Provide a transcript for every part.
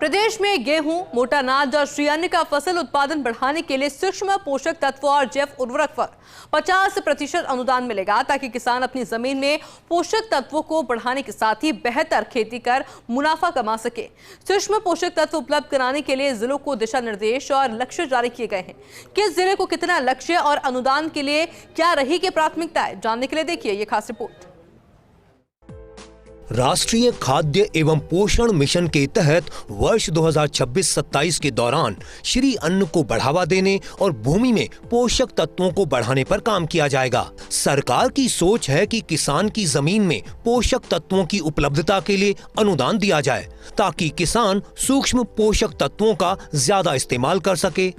प्रदेश में गेहूं, मोटा अनाज और श्री अन्न का फसल उत्पादन बढ़ाने के लिए सूक्ष्म पोषक तत्व और जैव उर्वरक पर 50% अनुदान मिलेगा, ताकि किसान अपनी जमीन में पोषक तत्वों को बढ़ाने के साथ ही बेहतर खेती कर मुनाफा कमा सके। सूक्ष्म पोषक तत्व उपलब्ध कराने के लिए जिलों को दिशा निर्देश और लक्ष्य जारी किए गए हैं। किस जिले को कितना लक्ष्य और अनुदान के लिए क्या रहेगी प्राथमिकताएं, जानने के लिए देखिए ये खास रिपोर्ट। राष्ट्रीय खाद्य एवं पोषण मिशन के तहत वर्ष 2026-27 के दौरान श्री अन्न को बढ़ावा देने और भूमि में पोषक तत्वों को बढ़ाने पर काम किया जाएगा। सरकार की सोच है कि किसान की जमीन में पोषक तत्वों की उपलब्धता के लिए अनुदान दिया जाए, ताकि किसान सूक्ष्म पोषक तत्वों का ज्यादा इस्तेमाल कर सके।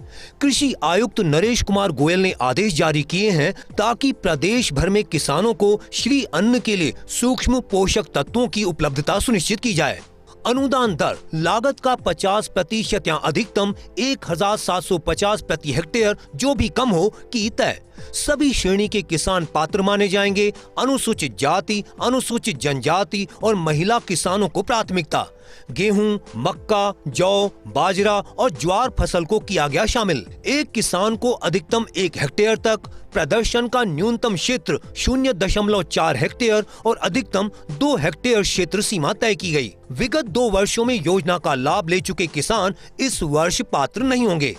कृषि आयुक्त नरेश कुमार गोयल ने आदेश जारी किए हैं, ताकि प्रदेश भर में किसानों को श्री अन्न के लिए सूक्ष्म पोषक तत्वों की उपलब्धता सुनिश्चित की जाए। अनुदान दर लागत का 50% या अधिकतम 1750 प्रति हेक्टेयर, जो भी कम हो, की तय। सभी श्रेणी के किसान पात्र माने जाएंगे। अनुसूचित जाति, अनुसूचित जनजाति और महिला किसानों को प्राथमिकता। गेहूं, मक्का, जौ, बाजरा और ज्वार फसल को किया गया शामिल। एक किसान को अधिकतम 1 हेक्टेयर तक, प्रदर्शन का न्यूनतम क्षेत्र 0.4 हेक्टेयर और अधिकतम 2 हेक्टेयर क्षेत्र सीमा तय की गई। विगत 2 वर्षों में योजना का लाभ ले चुके किसान इस वर्ष पात्र नहीं होंगे।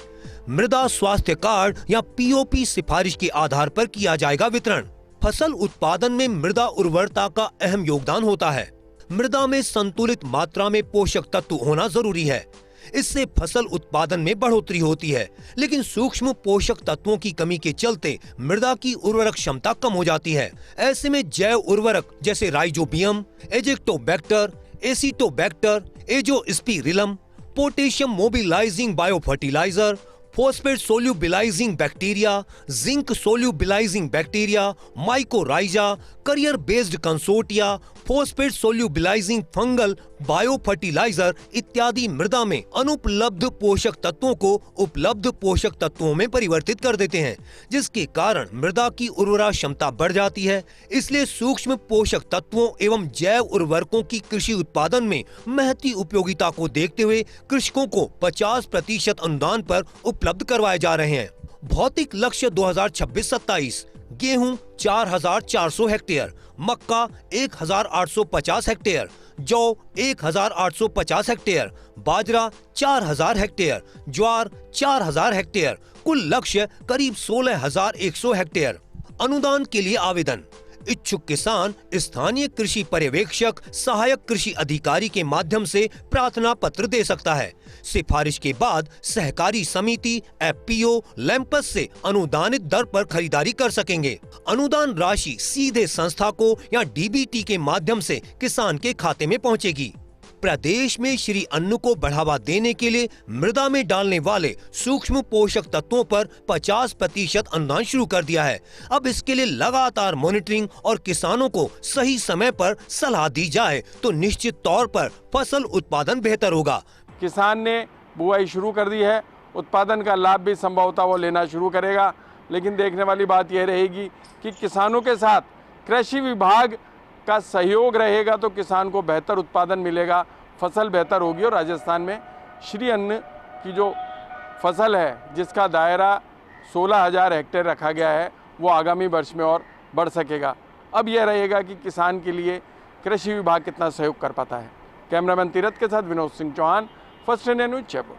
मृदा स्वास्थ्य कार्ड या पीओपी सिफारिश के आधार पर किया जाएगा वितरण। फसल उत्पादन में मृदा उर्वरता का अहम योगदान होता है। मृदा में संतुलित मात्रा में पोषक तत्व होना जरूरी है। इससे फसल उत्पादन में बढ़ोतरी होती है, लेकिन सूक्ष्म पोषक तत्वों की कमी के चलते मृदा की उर्वरक क्षमता कम हो जाती है। ऐसे में जैव उर्वरक जैसे rhizobium, azotobacter, acetobacter, azospirillum, potassium mobilising biofertiliser, phosphate solubilising bacteria, zinc solubilising bacteria, mycorrhiza, carrier based consortia, phosphate solubilising fungal biofertiliser इत्यादि मृदा में अनुपलब्ध पोषक तत्वों को उपलब्ध पोषक तत्वों में परिवर्तित कर देते हैं, जिसके कारण मृदा की उर्वरा क्षमता बढ़ जाती है। इसलिए सूक्ष्म पोषक तत्वों एवं जैव उर्वरकों की कृषि उत्पादन में महती उपयोगिता को देखते हुए कृषकों को 50% अनुदान पर उपलब्ध करवाए जा रहे हैं। भौतिक लक्ष्य 2026-27 गेहूं 4400 हेक्टेयर, मक्का 1850 हेक्टेयर, जौ 1850 हेक्टेयर, बाजरा 4000 हेक्टेयर, ज्वार 4000 हेक्टेयर, कुल लक्ष्य करीब 16100 हेक्टेयर। अनुदान के लिए आवेदन इच्छुक किसान स्थानीय कृषि पर्यवेक्षक, सहायक कृषि अधिकारी के माध्यम से प्रार्थना पत्र दे सकता है। सिफारिश के बाद सहकारी समिति, एफपीओ, लैंपस से अनुदानित दर पर खरीदारी कर सकेंगे। अनुदान राशि सीधे संस्था को या डीबीटी के माध्यम से किसान के खाते में पहुंचेगी। प्रदेश में श्री अन्न को बढ़ावा देने के लिए मृदा में डालने वाले सूक्ष्म पोषक तत्वों पर 50% अनुदान शुरू कर दिया है। अब इसके लिए लगातार मॉनिटरिंग और किसानों को सही समय पर सलाह दी जाए तो निश्चित तौर पर फसल उत्पादन बेहतर होगा। किसान ने बुआई शुरू कर दी है, उत्पादन का लाभ भी संभवतः वो लेना शुरू करेगा, लेकिन देखने वाली बात यह रहेगी कि किसानों के साथ कृषि विभाग का सहयोग रहेगा तो किसान को बेहतर उत्पादन मिलेगा, फसल बेहतर होगी। और राजस्थान में श्री अन्न की जो फसल है, जिसका दायरा 16000 हेक्टेयर रखा गया है, वो आगामी वर्ष में और बढ़ सकेगा। अब यह रहेगा कि किसान के लिए कृषि विभाग कितना सहयोग कर पाता है। कैमरामैन तीरथ के साथ Vinod Singh Chauhan, First India News, Jaipur.